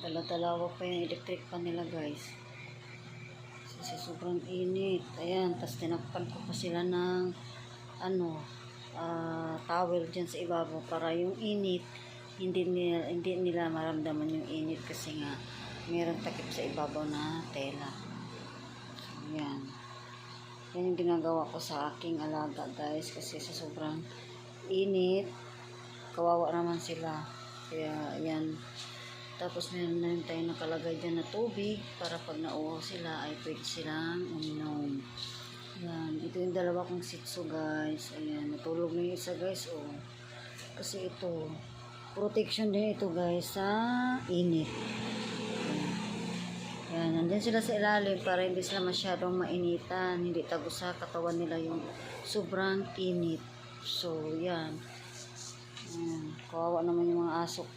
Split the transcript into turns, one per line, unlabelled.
Dala-dalawa pa yung electric pan nila guys. Kasi sobrang init. Ayan, tapos tinakpan ko pa sila ng towel dyan sa ibabaw para yung init hindi nila maramdaman yung init kasi nga mayroong takip sa ibabaw na tela. So, yan. Yan yung ginagawa ko sa aking alaga guys kasi sa sobrang init kawawa naman sila. Kaya yan. Tapos meron na rin tayo nakalagay dyan na tubig para pag nauuhaw sila ay pwede silang uminom. Yan. Ito yung dalawa kong Shih Tzu guys. Ayan. Natulog na yung isa guys. Oh. Kasi ito protection din ito guys sa init. Yan. Nandyan sila sa ilalim para hindi sila masyadong mainitan. Hindi tagos sa katawan nila yung sobrang init. So yan. Kawawa naman yung mga aso.